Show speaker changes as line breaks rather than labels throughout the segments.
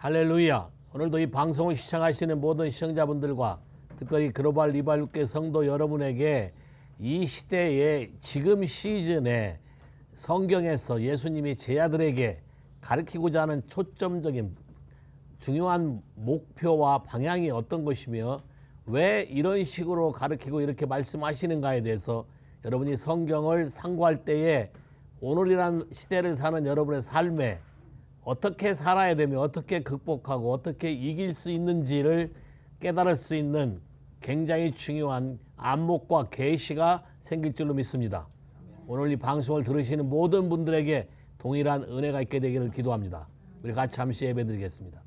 할렐루야. 오늘도 이 방송을 시청하시는 모든 시청자분들과 특별히 글로벌 리바이육회 성도 여러분에게 이 시대의 지금 시즌에 성경에서 예수님이 제자들에게 가르치고자 하는 초점적인 중요한 목표와 방향이 어떤 것이며 왜 이런 식으로 가르치고 이렇게 말씀하시는가에 대해서 여러분이 성경을 상고할 때에 오늘이란 시대를 사는 여러분의 삶에 어떻게 살아야 되며 어떻게 극복하고 어떻게 이길 수 있는지를 깨달을 수 있는 굉장히 중요한 안목과 계시가 생길 줄로 믿습니다. 오늘 이 방송을 들으시는 모든 분들에게 동일한 은혜가 있게 되기를 기도합니다. 우리 같이 잠시 예배드리겠습니다.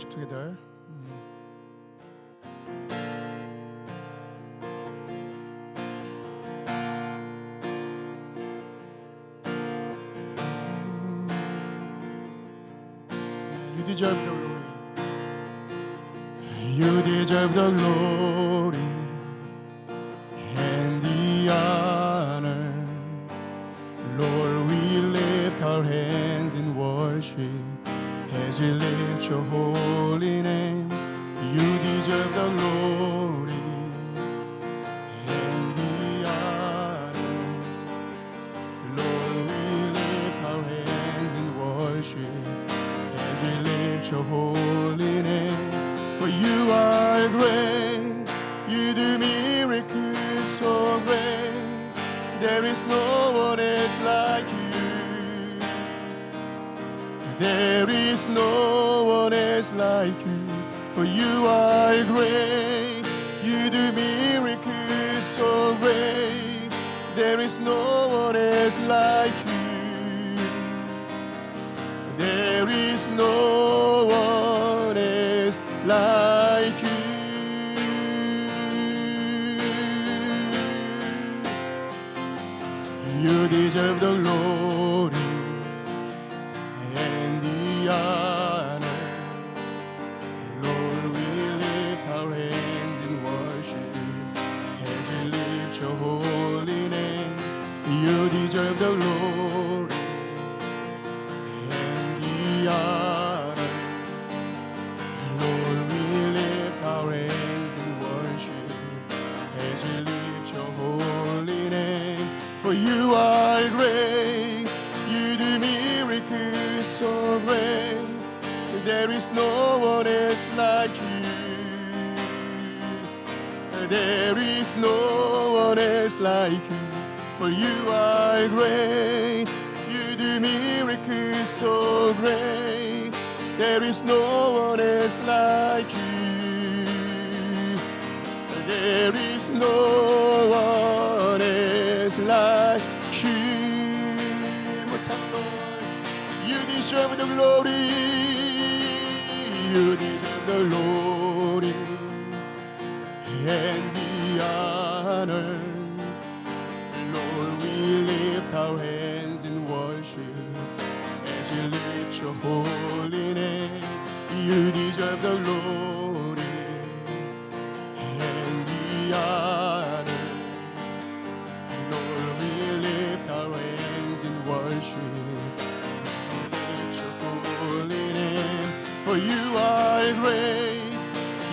worship together. You deserve the glory. You deserve the glory and the honor. Lord, we lift our hands in worship as we lift your holy name. You deserve the glory and the honor. Lord, we lift our hands in worship as we lift your holy name. For you are great, you do miracles so great. There is no one else like you. There is no one else like you. For you are great, you do miracles so great. There is no one else like you. There is no one else like you. You deserve the glory and the honor. Lord, we lift our hands in worship as we lift your holy name. You deserve the glory and the honor. Lord, we lift our hands in worship as we lift your holy name. For you are great, you do miracles so great. There is no one else like you. There is no one else like you. For you are great, you do miracles so great. There is no one else like you. There is no one else like you. You deserve the glory. You deserve the glory and the honor. Lord, we lift our hands in worship as we lift your holy name. You deserve the glory and the honor. Lord, we lift our hands in worship. Lift your holy name. For you are great,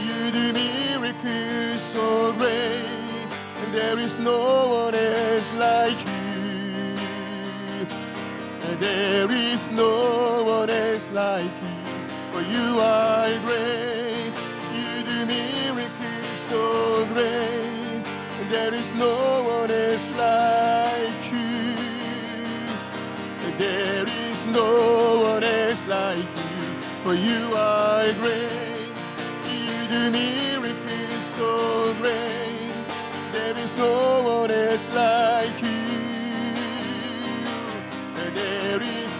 you do miracles so great, and there is no one else like you. There is no one else like you. For you are great, you do miracles so great, and there is no one else like you. There is no one else like you. For you are great, you do miracles so great. There is no one else like you. There is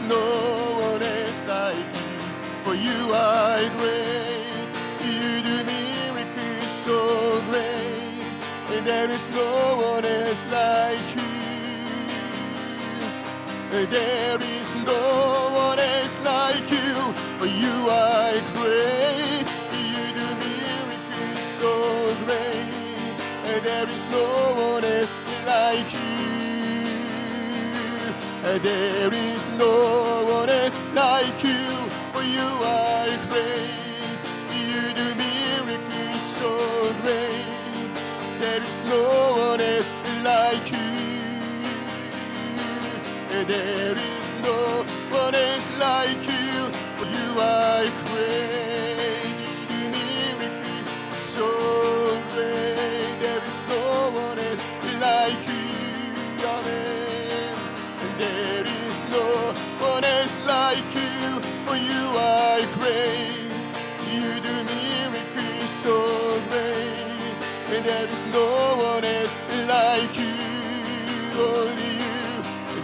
There is no one else like you. There is no one else like you. For you are great. You do miracles so great. There is no one else like you. There is no one else like you. For you are great. You do miracles so great. There is no one else like you. There is no one else like you. For you are great. You do miracles so great. There is no one else like you. Amen. There is no one else like you. For you are great. You do miracles so great. And there is no one else like you. Only you.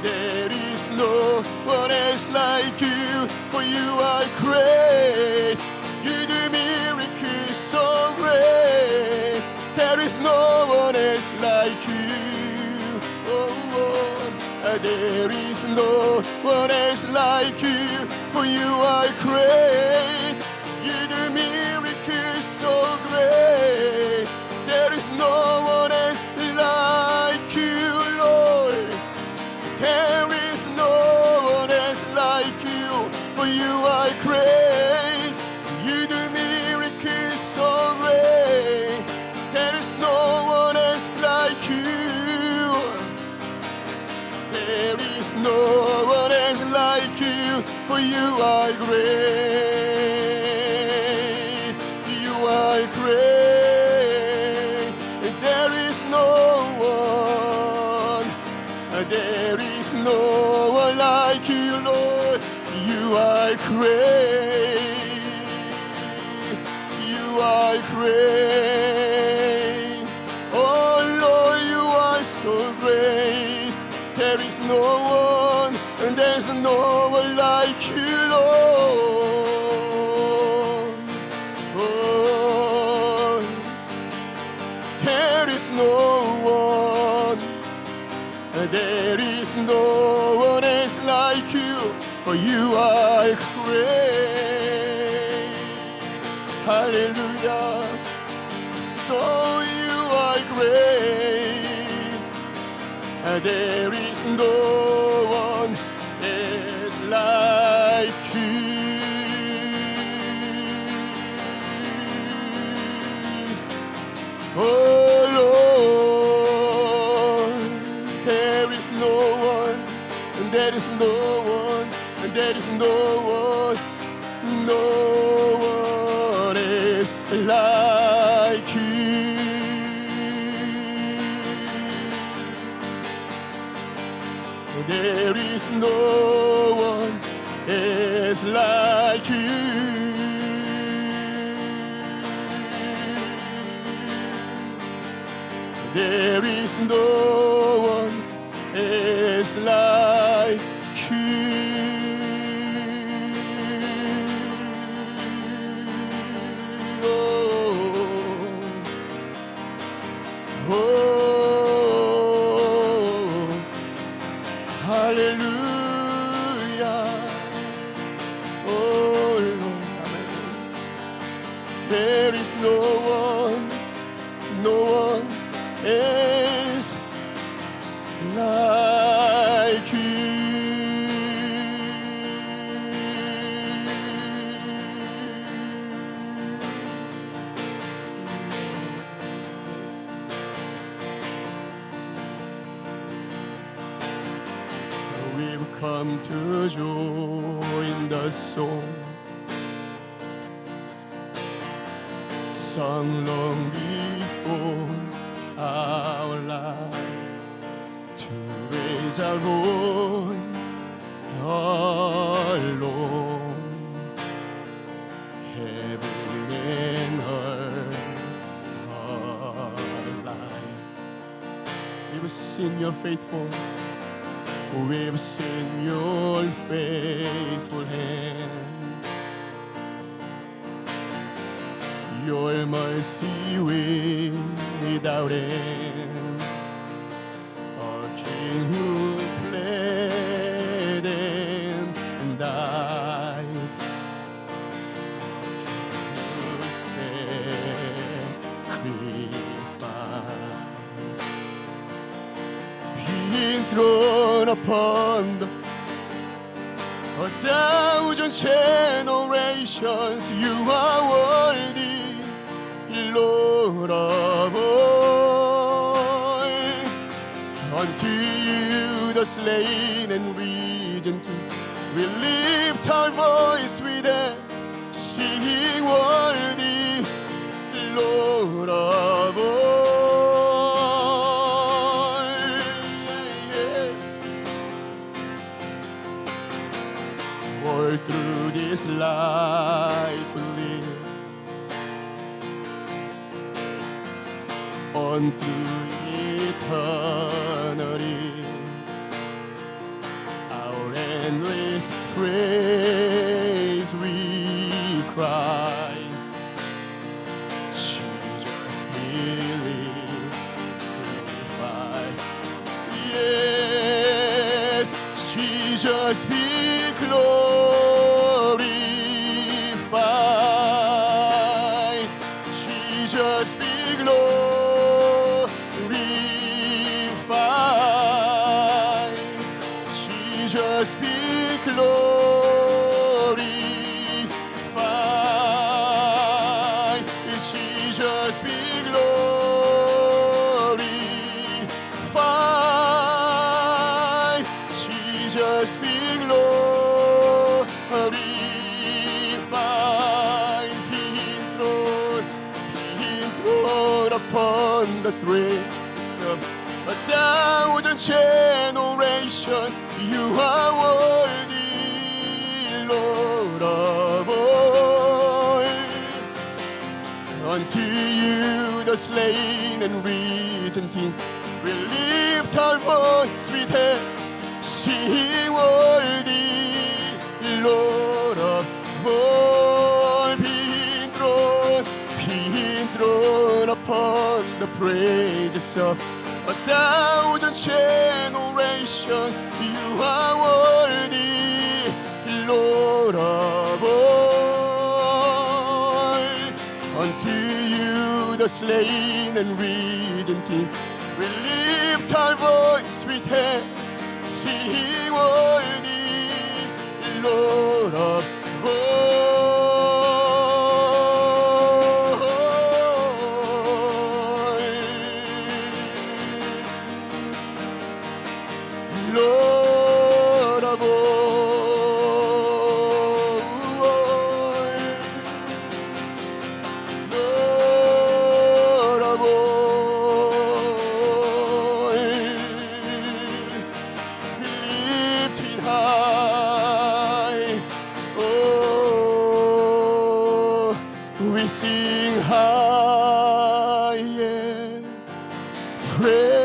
There is no one else like you. For you are great. You do miracles so great. There is no one else like you. There is no one else like you. For you are great. You do miracles so great. There is no one else like you, Lord. There is no one else like you. For you are great. You do miracles so great. There is no one else like you. There is no one else like you. For you are great. You are great. There is no one. There is no one like you, Lord. You are great. You are great. Oh Lord, you are so great. There is no one, and there's no one like you, Lord. Oh, there is no one, and there is no one else like you. For you are great. Hallelujah. So you are great. There is no one else like you. Oh Lord, there is no one, and there is no one, and there is no one else like you. There is no one else like you. There is no one else like you. Oh, oh. Hallelujah. Oh Lord, amen. There is no one else like you. We've come to join the song sung long before our lives, to raise our voice alone. Heaven and earth alive. We've seen your faithful. We've seen your faithful hand, your mercy without end. thrown upon the 1,000 generations. You are worthy, Lord of all. Unto you, the slain and risen King, we lift our voice with them, singing worthy, Lord of all. Yes. All through this life we live, unto eternity, our endless praise we cry. Jesus be glorified. Yes, Jesus be glorified. Jesus be glorified. Jesus be glorified. Jesus be glorified. Jesus be glorified. Being thrown upon the threads of 1,000 generations. You are worthy, Lord of all. Unto you, the slain and risen King, we lift our voice with him, sing worthy, Lord of all. Being thrown upon the praises of 1,000 generations. You are worthy, Lord of all. Unto you, the slain and risen King, we lift our voice with him, sing worthy, Lord of all. Lord of all, Lord of all, lifted high. Oh, we sing highest praises,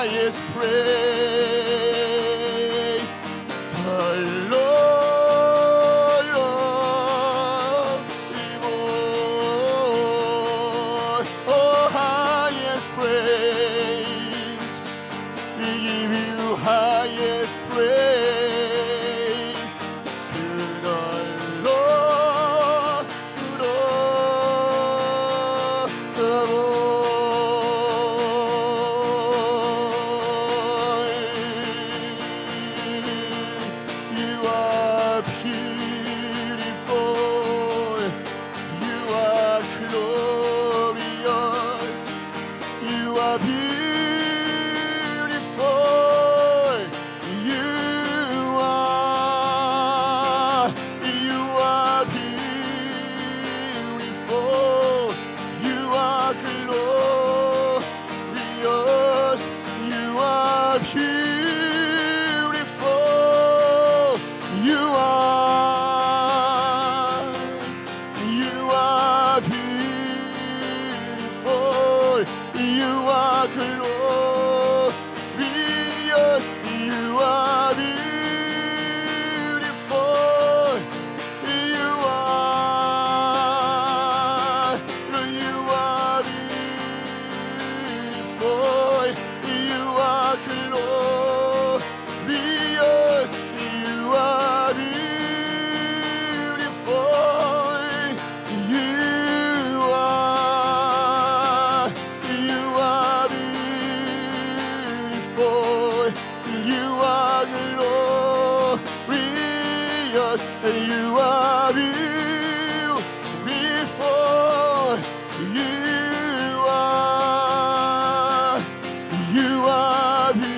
highest praise. The Lord of Lords, oh highest praise. We give you highest praise to the Lord of all. You are beautiful, you are glorious, you are beautiful. You are beautiful. You are beautiful.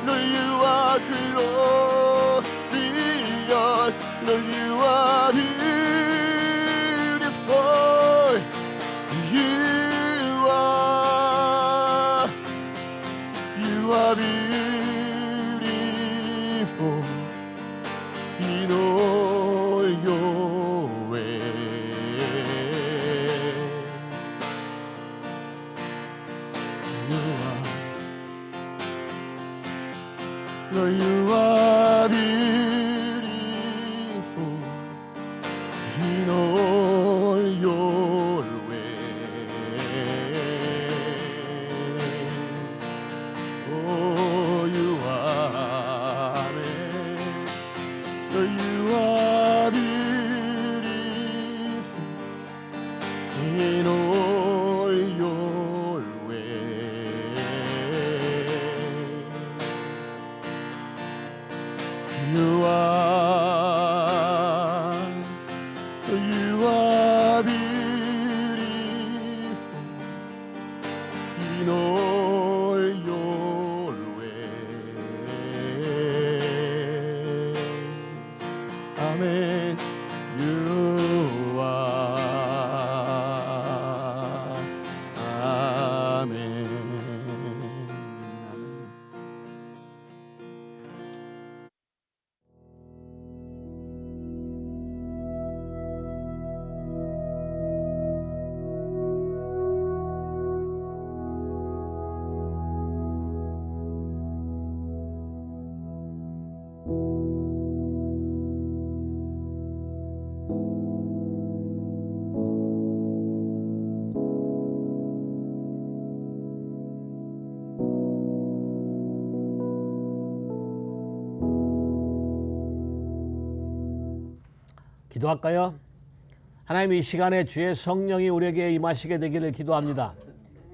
Lord, you are glorious. Lord, you are beautiful. You are beautiful in all your ways. Lord, you are beautiful in all your ways. Oh, you are, Lord, you are beautiful in all your ways. You are beautiful in all your ways. Amen. You are. Amen.
기도할까요? 하나님, 이 시간에 주의 성령이 우리에게 임하시게 되기를 기도합니다.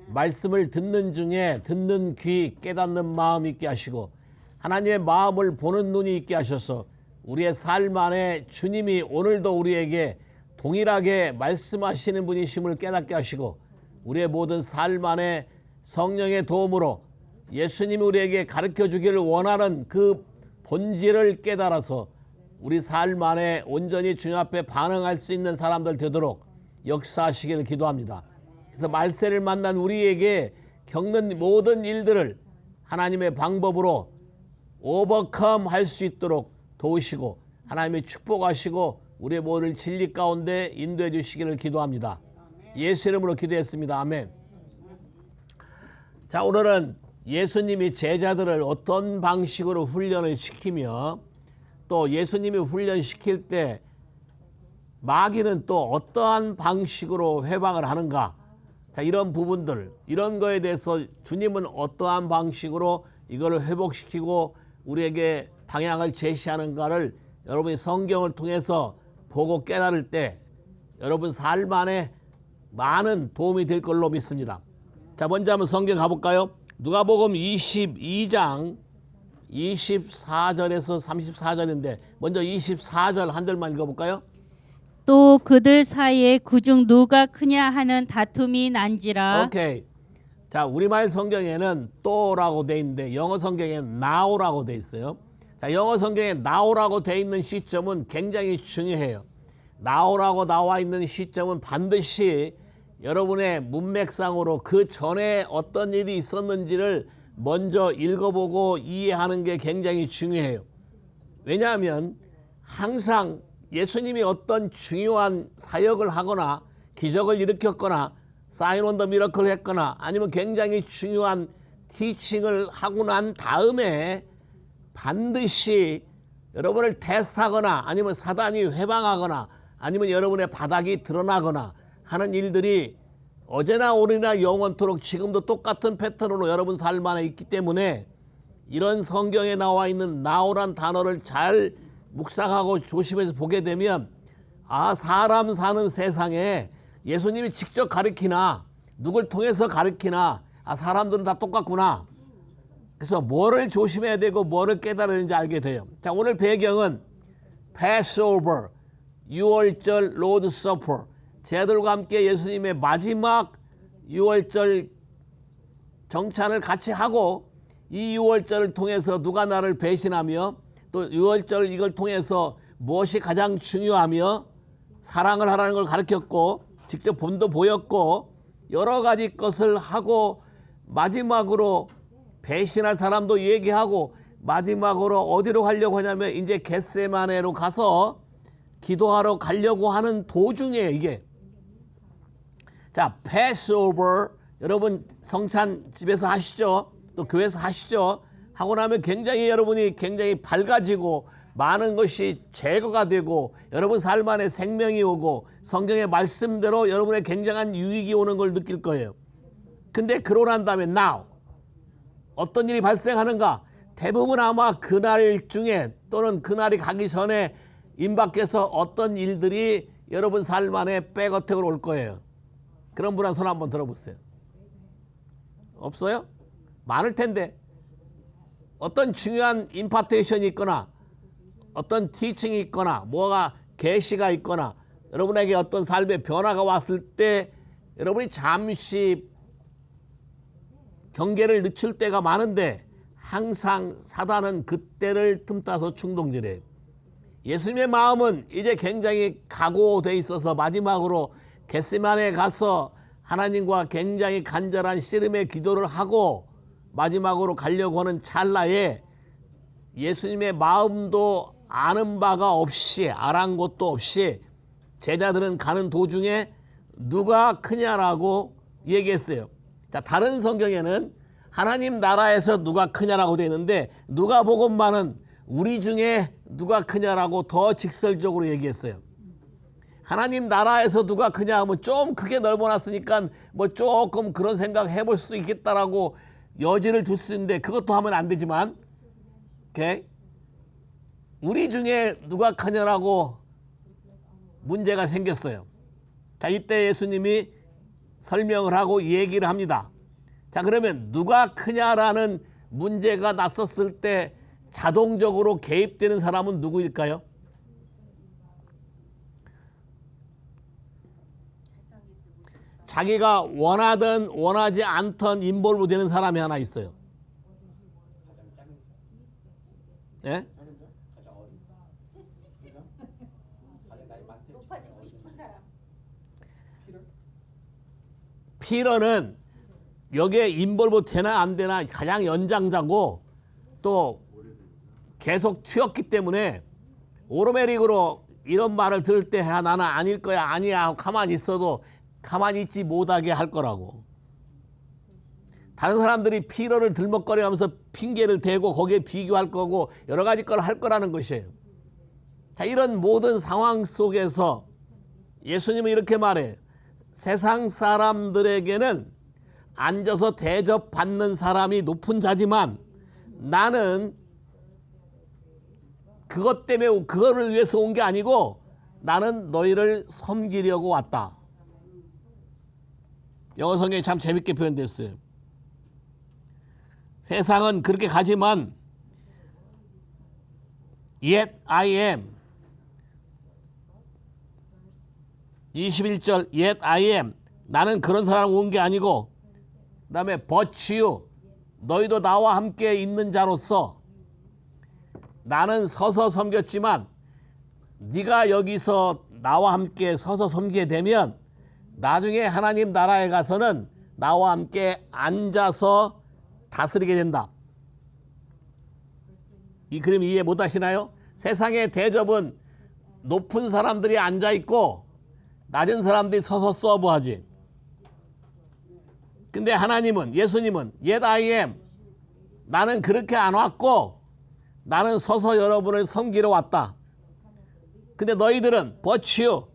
말씀을 듣는 중에 듣는 귀, 깨닫는 마음 있게 하시고 하나님의 마음을 보는 눈이 있게 하셔서 우리의 삶 안에 주님이 오늘도 우리에게 동일하게 말씀하시는 분이심을 깨닫게 하시고 우리의 모든 삶 안에 성령의 도움으로 예수님이 우리에게 가르쳐 주기를 원하는 그 본질을 깨달아서 우리 삶 안에 온전히 주님 앞에 반응할 수 있는 사람들 되도록 역사하시기를 기도합니다. 그래서 말세를 만난 우리에게 겪는 모든 일들을 하나님의 방법으로 오버컴 할 수 있도록 도우시고 하나님의 축복하시고 우리의 모든 진리 가운데 인도해 주시기를 기도합니다. 예수 이름으로 기도했습니다. 아멘. 자, 오늘은 예수님이 제자들을 어떤 방식으로 훈련을 시키며 또 예수님이 훈련시킬 때 마귀는 또 어떠한 방식으로 회방을 하는가. 자, 이런 부분들, 이런 거에 대해서 주님은 어떠한 방식으로 이거를 회복시키고 우리에게 방향을 제시하는가를 여러분이 성경을 통해서 보고 깨달을 때 여러분 삶 안에 많은 도움이 될 걸로 믿습니다. 자, 먼저 한번 성경 가볼까요? 누가복음 22장 24절에서 34절인데 먼저 24절 한 절만 읽어볼까요?
또 그들 사이에 그중 누가 크냐 하는 다툼이 난지라.
오케이. 자, 우리말 성경에는 또라고 돼 있는데 영어 성경에는 now라고 돼 있어요. 자, 영어 성경에 now라고 돼 있는 시점은 굉장히 중요해요. now라고 나와 있는 시점은 반드시 여러분의 문맥상으로 그 전에 어떤 일이 있었는지를 먼저 읽어보고 이해하는 게 굉장히 중요해요. 왜냐하면 항상 예수님이 어떤 중요한 사역을 하거나 기적을 일으켰거나 사인 원더 미러클을 했거나 아니면 굉장히 중요한 티칭을 하고 난 다음에 반드시 여러분을 테스트하거나 아니면 사단이 회방하거나 아니면 여러분의 바닥이 드러나거나 하는 일들이 어제나 오늘이나 영원토록 지금도 똑같은 패턴으로 여러분 삶 안에 있기 때문에 이런 성경에 나와 있는 now란 단어를 잘 묵상하고 조심해서 보게 되면 아, 사람 사는 세상에 예수님이 직접 가르치나 누굴 통해서 가르치나 아, 사람들은 다 똑같구나. 그래서 뭐를 조심해야 되고 뭐를 깨달아야 되는지 알게 돼요. 자, 오늘 배경은 Passover, 유월절 로드 서퍼, 제자들과 함께 예수님의 마지막 유월절 정찬을 같이 하고 이 유월절을 통해서 누가 나를 배신하며 또 유월절 이걸 통해서 무엇이 가장 중요하며 사랑을 하라는 걸 가르쳤고 직접 본도 보였고 여러 가지 것을 하고 마지막으로 배신할 사람도 얘기하고 마지막으로 어디로 가려고 하냐면 이제 겟세마네로 가서 기도하러 가려고 하는 도중에 이게 자, 패스오버 여러분 성찬 집에서 하시죠. 또 교회에서 하시죠. 하고 나면 굉장히 여러분이 굉장히 밝아지고 많은 것이 제거가 되고 여러분 삶 안에 생명이 오고 성경의 말씀대로 여러분의 굉장한 유익이 오는 걸 느낄 거예요. 근데 그러고 난 다음에 now 어떤 일이 발생하는가? 대부분 아마 그날 중에 또는 그날이 가기 전에 임박해서 어떤 일들이 여러분 삶 안에 백어택으로 올 거예요. 그런 분 한 손 한번 들어보세요. 없어요? 많을 텐데 어떤 중요한 임파테이션이 있거나 어떤 티칭이 있거나 뭐가 계시가 있거나 여러분에게 어떤 삶의 변화가 왔을 때 여러분이 잠시 경계를 늦출 때가 많은데 항상 사단은 그때를 틈타서 충동질해요. 예수님의 마음은 이제 굉장히 각오돼 있어서 마지막으로 겟세마네에 가서 하나님과 굉장히 간절한 씨름의 기도를 하고 마지막으로 가려고 하는 찰나에 예수님의 마음도 아는 바가 없이 아랑곳도 없이 제자들은 가는 도중에 누가 크냐라고 얘기했어요. 자, 다른 성경에는 하나님 나라에서 누가 크냐라고 되어 있는데 누가복음만은 우리 중에 누가 크냐라고 더 직설적으로 얘기했어요. 하나님 나라에서 누가 크냐 하면 좀 크게 넓어놨으니까 뭐 조금 그런 생각 해볼 수 있겠다라고 여지를 둘 수 있는데 그것도 하면 안 되지만 오케이? 우리 중에 누가 크냐라고 문제가 생겼어요. 자, 이때 예수님이 설명을 하고 얘기를 합니다. 자, 그러면 누가 크냐라는 문제가 났었을 때 자동적으로 개입되는 사람은 누구일까요? 자기가 원하든 원하지 않던 인볼브 되는 사람이 하나 있어요. 예? 피러는 여기에 인볼브 되나 안 되나 가장 연장자고 또 계속 튀었기 때문에 오르메릭으로 이런 말을 들을 때 나는 아닐 거야 아니야 하고 가만히 있어도 가만히 있지 못하게 할 거라고. 다른 사람들이 피로를 들먹거려하면서 핑계를 대고 거기에 비교할 거고 여러 가지 걸 할 거라는 것이에요. 자, 이런 모든 상황 속에서 예수님은 이렇게 말해요. 세상 사람들에게는 앉아서 대접받는 사람이 높은 자지만 나는 그것 때문에 그거를 위해서 온 게 아니고 나는 너희를 섬기려고 왔다. 영어 성경이 참 재밌게 표현됐어요. 세상은 그렇게 가지만 Yet I am 21절 Yet I am 나는 그런 사람 온 게 아니고 그 다음에 But you 너희도 나와 함께 있는 자로서 나는 서서 섬겼지만 네가 여기서 나와 함께 서서 섬기게 되면 나중에 하나님 나라에 가서는 나와 함께 앉아서 다스리게 된다. 이 그림 이해 못 하시나요? 세상의 대접은 높은 사람들이 앉아 있고 낮은 사람들이 서서 서브하지. 근데 하나님은 예수님은 Yet I am 나는 그렇게 안 왔고 나는 서서 여러분을 섬기러 왔다. 근데 너희들은 But you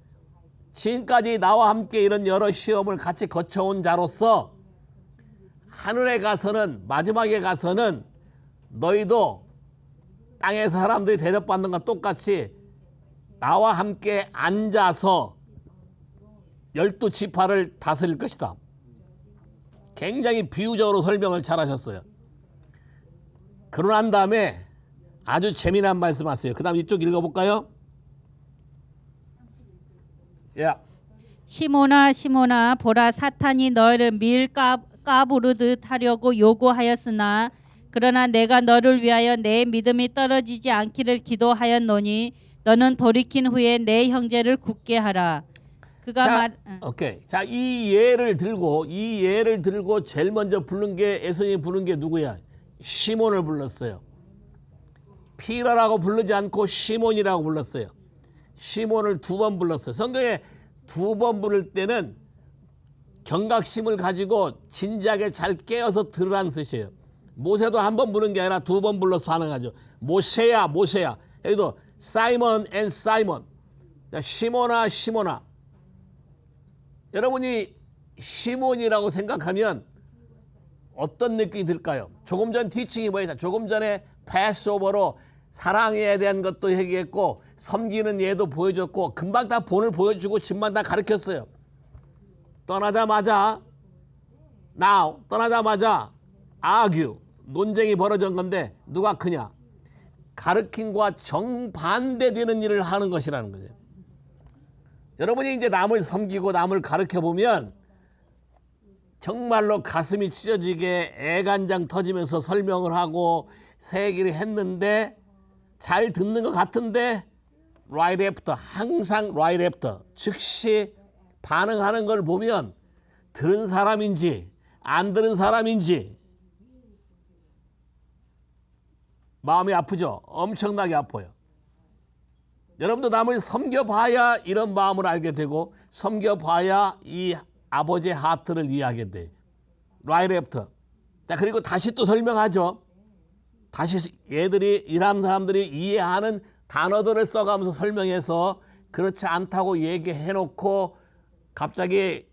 지금까지 나와 함께 이런 여러 시험을 같이 거쳐온 자로서 하늘에 가서는 마지막에 가서는 너희도 땅의 사람들이 대접받는 것과 똑같이 나와 함께 앉아서 12지파를 다스릴 것이다. 굉장히 비유적으로 설명을 잘 하셨어요. 그러고 난 다음에 아주 재미난 말씀 하세요. 그 다음 이쪽 읽어볼까요? 야.
시몬아 시몬아 보라 사탄이 너를 밀 까부르듯 하려고 요구하였으나 그러나 내가 너를 위하여 내 믿음이 떨어지지 않기를 기도하였노니 너는 돌이킨 후에 내 형제를 굳게 하라. 그가
오케이. 자, 이 예를 들고 제일 먼저 부른 게 예수님이 부른 게 누구야? 시몬을 불렀어요. 피라라고 부르지 않고 시몬이라고 불렀어요. 시몬을 2번 불렀어요. 성경에 2번 부를 때는 경각심을 가지고 진지하게 잘 깨어서 들으라는 뜻이에요. 모세도 1번 부른 게 아니라 2번 불러서 반응하죠. 모세야 모세야. 여기도 사이먼 앤 사이먼. 시몬아 시몬아. 여러분이 시몬이라고 생각하면 어떤 느낌이 들까요? 조금 전 티칭이 뭐예요? 조금 전에 패스오버로 사랑에 대한 것도 얘기했고 섬기는 예도 보여줬고 금방 다 본을 보여주고 집만 다 가르쳤어요. 떠나자마자 argue 논쟁이 벌어진 건데 누가 크냐? 가르침과 정반대되는 일을 하는 것이라는 거죠. 여러분이 이제 남을 섬기고 남을 가르쳐 보면 정말로 가슴이 찢어지게 애간장 터지면서 설명을 하고 새 얘기를 했는데 잘 듣는 것 같은데 right after 항상 right after 즉시 반응하는 걸 보면 들은 사람인지 안 들은 사람인지 마음이 아프죠. 엄청나게 아파요. 여러분도 남을 섬겨봐야 이런 마음을 알게 되고 섬겨봐야 이 아버지의 하트를 이해하게 돼. right after. 자, 그리고 다시 또 설명하죠. 다시 얘들이 일하는 사람들이 이해하는 단어들을 써가면서 설명해서 그렇지 않다고 얘기해놓고 갑자기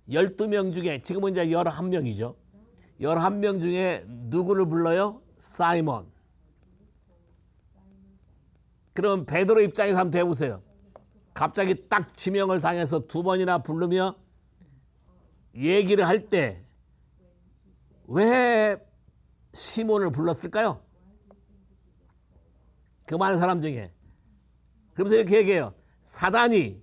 12명 중에 지금은 이제 11명이죠. 11명 중에 누구를 불러요? 사이먼. 그럼 베드로 입장에서 한번 대보세요. 갑자기 딱 지명을 당해서 2번이나 부르며 얘기를 할 때 왜 시몬을 불렀을까요? 그 많은 사람 중에. 그러면서 이렇게 얘기해요. 사단이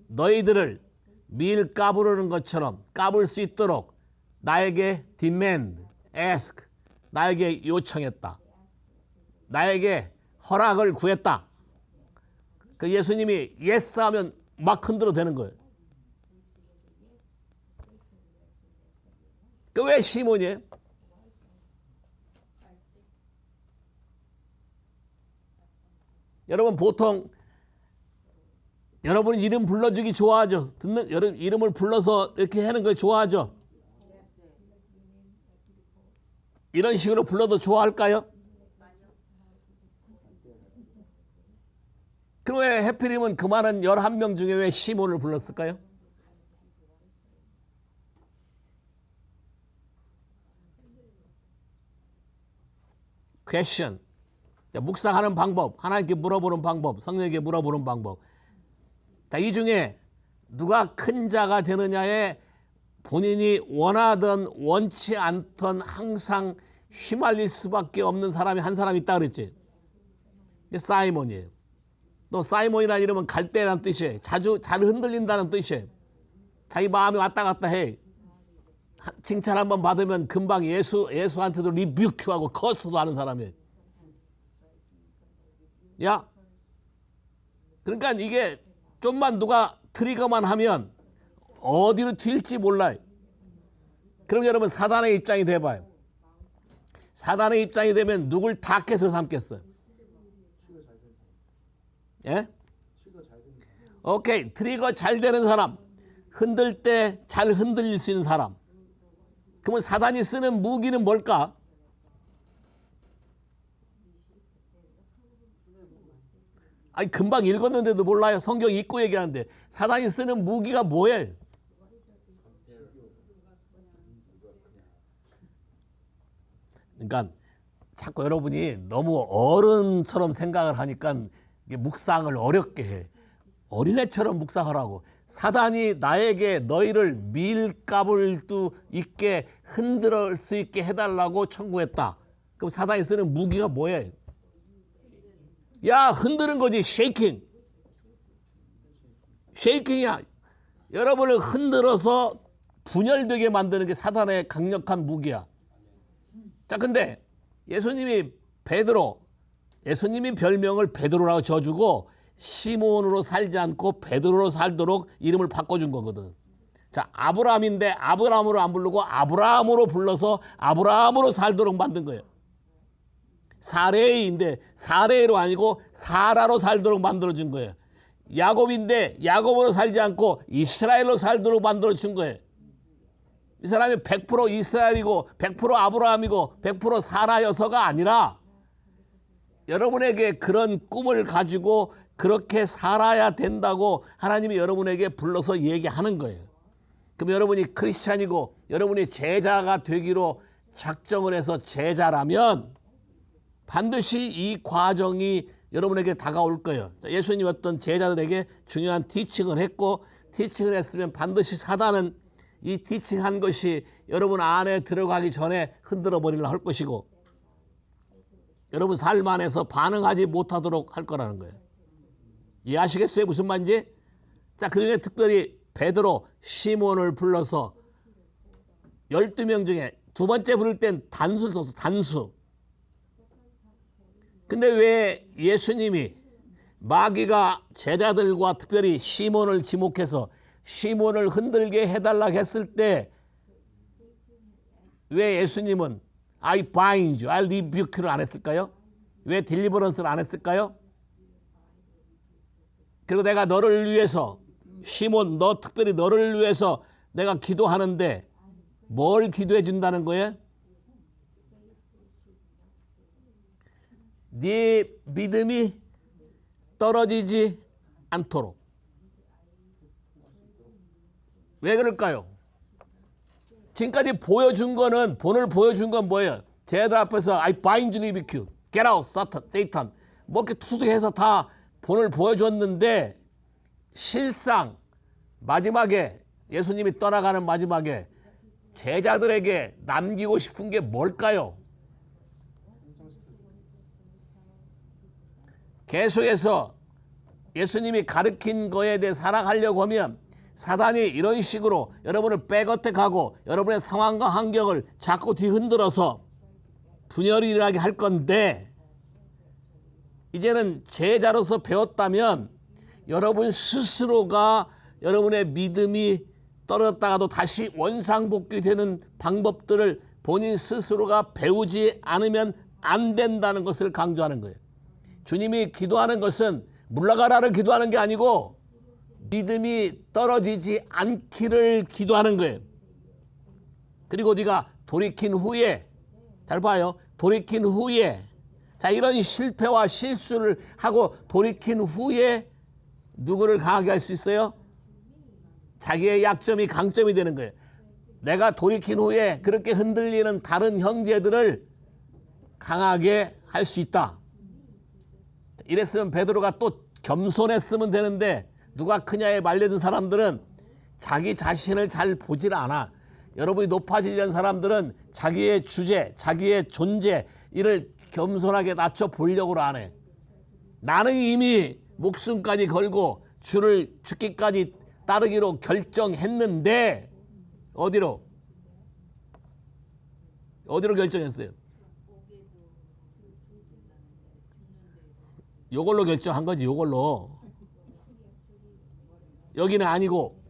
너희들을 밀 까부르는 것처럼 까불 수 있도록 나에게 demand, ask, 나에게 요청했다. 나에게 허락을 구했다. 그 예수님이 yes 하면 막 흔들어 되는 거예요. 그 왜 시몬이에요? 여러분 보통 여러분 이름 불러주기 좋아하죠. 듣는 여러분 이름을 불러서 이렇게 하는 거 좋아하죠. 이런 식으로 불러도 좋아할까요? 그럼 왜 해필이면 그 많은 11명 중에 왜 시몬을 불렀을까요? 퀘션. 묵상하는 방법, 하나님께 물어보는 방법, 성령에게 물어보는 방법. 자, 이 중에 누가 큰 자가 되느냐에 본인이 원하던 원치 않던 항상 휘말릴 수밖에 없는 사람이 한 사람 있다 그랬지. 이게 사이몬이에요. 또 사이몬이라는 이름은 갈대라는 뜻이에요. 자주 잘 흔들린다는 뜻이에요. 자기 마음이 왔다 갔다 해. 칭찬 한번 받으면 금방 예수한테도 리뷰큐하고 커스도 하는 사람이에요. 야, 그러니까 이게 좀만 누가 트리거만 하면 어디로 튈지 몰라요. 그럼 여러분 사단의 입장이 돼봐요. 사단의 입장이 되면 누굴 타겟으로 삼겠어요? 예? 오케이, 트리거 잘 되는 사람, 흔들 때 잘 흔들릴 수 있는 사람. 그러면 사단이 쓰는 무기는 뭘까? 아니 금방 읽었는데도 몰라요. 성경 읽고 얘기하는데 사단이 쓰는 무기가 뭐예요? 그러니까 자꾸 여러분이 너무 어른처럼 생각을 하니까 이게 묵상을 어렵게 해. 어린애처럼 묵상하라고. 사단이 나에게 너희를 밀가부를 수 있게 흔들 수 있게 해달라고 청구했다. 그럼 사단이 쓰는 무기가 뭐예요? 야, 흔드는 거지. 쉐이킹. 쉐이킹이야. 여러분을 흔들어서 분열되게 만드는 게 사단의 강력한 무기야. 자, 근데 예수님이 예수님이 별명을 베드로라고 져주고 시몬으로 살지 않고 베드로로 살도록 이름을 바꿔준 거거든. 자, 아브라함인데 아브라함으로 안 부르고 아브라함으로 불러서 아브라함으로 살도록 만든 거예요. 사레이인데 사레이로 아니고 사라로 살도록 만들어준 거예요. 야곱인데 야곱으로 살지 않고 이스라엘로 살도록 만들어준 거예요. 이 사람이 100% 이스라엘이고 100% 아브라함이고 100% 사라여서가 아니라 여러분에게 그런 꿈을 가지고 그렇게 살아야 된다고 하나님이 여러분에게 불러서 얘기하는 거예요. 그럼 여러분이 크리스찬이고 여러분이 제자가 되기로 작정을 해서 제자라면 반드시 이 과정이 여러분에게 다가올 거예요. 예수님이 어떤 제자들에게 중요한 티칭을 했고 티칭을 했으면 반드시 사단은 이 티칭한 것이 여러분 안에 들어가기 전에 흔들어 버리려 할 것이고 여러분 삶 안에서 반응하지 못하도록 할 거라는 거예요. 이해하시겠어요? 무슨 말인지? 자, 그중에 특별히 베드로, 시몬을 불러서 12명 중에 두 번째 부를 땐 단수를 써서 단수. 근데 왜 예수님이 마귀가 제자들과 특별히 시몬을 지목해서 시몬을 흔들게 해달라고 했을 때 왜 예수님은 I bind you, I rebuke를 안 했을까요? 왜 딜리버런스를 안 했을까요? 그리고 내가 너를 위해서 시몬 너 특별히 너를 위해서 내가 기도하는데 뭘 기도해 준다는 거예요? 네 믿음이 떨어지지 않도록. 왜 그럴까요? 지금까지 보여준 거는 본을 보여준 건 뭐예요? 쟤들 앞에서 I bind you, rebuke you, get out, Satan. 뭐 이렇게 투석해서 다 본을 보여줬는데 실상 마지막에 예수님이 떠나가는 마지막에 제자들에게 남기고 싶은 게 뭘까요? 계속해서 예수님이 가르친 거에 대해 살아가려고 하면 사단이 이런 식으로 여러분을 백어택하고 여러분의 상황과 환경을 자꾸 뒤흔들어서 분열이 일어나게 할 건데 이제는 제자로서 배웠다면 여러분 스스로가 여러분의 믿음이 떨어졌다가도 다시 원상복귀되는 방법들을 본인 스스로가 배우지 않으면 안 된다는 것을 강조하는 거예요. 주님이 기도하는 것은 물러가라를 기도하는 게 아니고 믿음이 떨어지지 않기를 기도하는 거예요. 그리고 네가 돌이킨 후에 잘 봐요. 돌이킨 후에. 자, 이런 실패와 실수를 하고 돌이킨 후에 누구를 강하게 할 수 있어요? 자기의 약점이 강점이 되는 거예요. 내가 돌이킨 후에 그렇게 흔들리는 다른 형제들을 강하게 할 수 있다. 이랬으면 베드로가 또 겸손했으면 되는데 누가 크냐에 말려든 사람들은 자기 자신을 잘 보질 않아. 여러분이 높아지려는 사람들은 자기의 주제, 자기의 존재 이를 겸손하게 낮춰 보려고 안 해. 나는 이미 목숨까지 걸고 주를 죽기까지 따르기로 결정했는데 어디로 결정했어요? 요걸로 결정한 거지. 요걸로. 여기는 아니고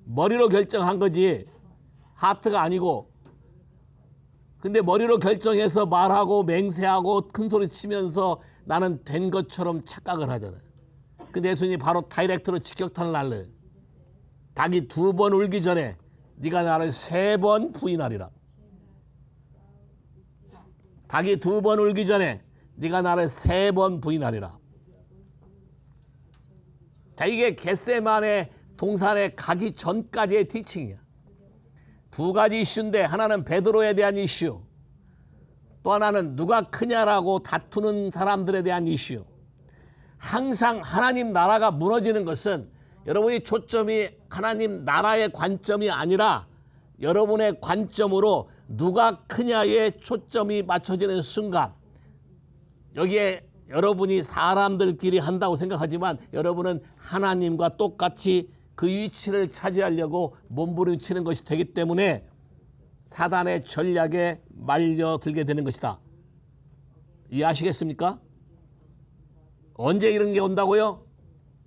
머리로 결정한 거지. 하트가 아니고. 근데 머리로 결정해서 말하고 맹세하고 큰소리 치면서 나는 된 것처럼 착각을 하잖아요. 근데 예수님이 바로 다이렉트로 직격탄을 날려요. 닭이 2번 울기 전에 네가 나를 3번 부인하리라. 닭이 2번 울기 전에 네가 나를 3번 부인하리라. 자, 이게 겟세마네 동산에 가기 전까지의 티칭이야. 2가지 이슈인데 하나는 베드로에 대한 이슈, 또 하나는 누가 크냐라고 다투는 사람들에 대한 이슈. 항상 하나님 나라가 무너지는 것은 여러분이 초점이 하나님 나라의 관점이 아니라 여러분의 관점으로 누가 크냐에 초점이 맞춰지는 순간, 여기에 여러분이 사람들끼리 한다고 생각하지만 여러분은 하나님과 똑같이 그 위치를 차지하려고 몸부림치는 것이 되기 때문에 사단의 전략에 말려들게 되는 것이다. 이해하시겠습니까? 언제 이런 게 온다고요?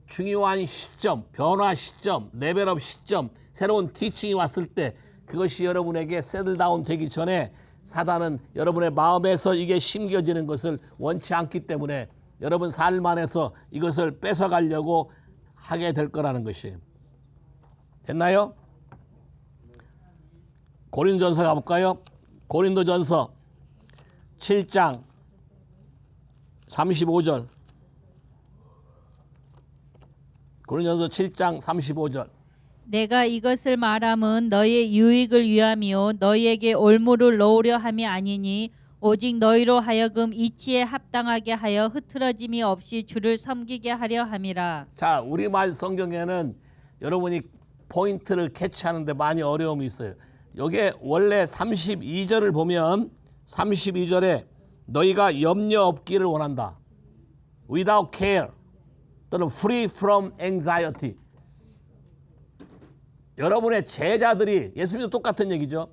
중요한 시점, 변화 시점, 레벨업 시점, 새로운 티칭이 왔을 때 그것이 여러분에게 세틀다운 되기 전에 사단은 여러분의 마음에서 이게 심겨지는 것을 원치 않기 때문에 여러분 삶 안에서 이것을 뺏어가려고 하게 될 거라는 것이에요. 됐나요? 고린도전서 가볼까요? 고린도전서 7장 35절. 고린도전서 7장 35절.
내가 이것을 말함은 너희의 유익을 위함이요 너희에게 올무를 놓으려 함이 아니니 오직 너희로 하여금 이치에 합당하게 하여 흐트러짐이 없이 주를 섬기게 하려 함이라.
자, 우리말 성경에는 여러분이 포인트를 캐치하는데 많이 어려움이 있어요. 여기에 원래 32절을 보면 32절에 너희가 염려 없기를 원한다. Without care 또는 free from anxiety. 여러분의 제자들이, 예수님도 똑같은 얘기죠.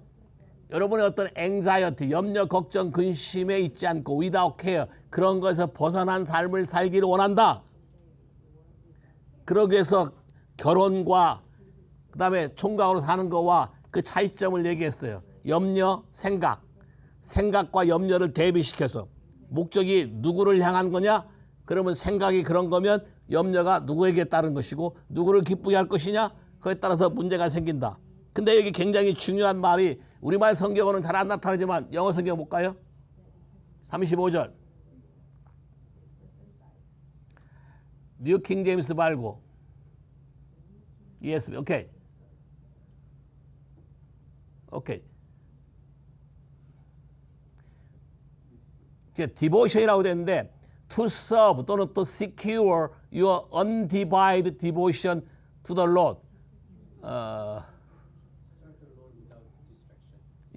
여러분의 어떤 anxiety, 염려, 걱정, 근심에 있지 않고 without care, 그런 것에서 벗어난 삶을 살기를 원한다. 그러기 위해서 결혼과 그 다음에 총각으로 사는 거와 그 차이점을 얘기했어요. 염려, 생각과 염려를 대비시켜서 목적이 누구를 향한 거냐? 그러면 생각이 그런 거면 염려가 누구에게 따른 것이고 누구를 기쁘게 할 것이냐? 그에 따라서 문제가 생긴다. 근데 여기 굉장히 중요한 말이 우리말 성경어는 잘 안 나타나지만 영어 성경 볼까요? 35절. 뉴 킹 제임스 말고 ESV. 오케이. 디보션이라고 되는데 to serve 또는 to secure your undivided devotion to the Lord.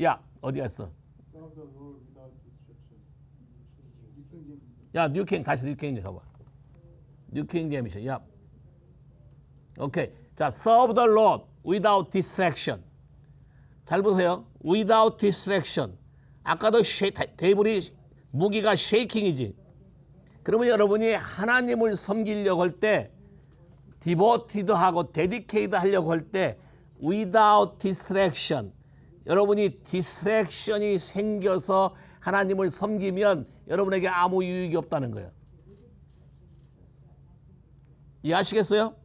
야, 어디 갔어? 야, 뉴킹 다시 뉴킹 가봐. 뉴킹 제임스. 야. 오케이. 자, serve the Lord without distraction. 잘 보세요. without distraction. 아까도 테이블이 무기가 쉐이킹이지. 그러면 여러분이 하나님을 섬기려고 할 때 디보티드하고 데디케이드 하려고 할 때 without distraction. 여러분이 디스트랙션이 생겨서 하나님을 섬기면 여러분에게 아무 유익이 없다는 거예요. 이해하시겠어요?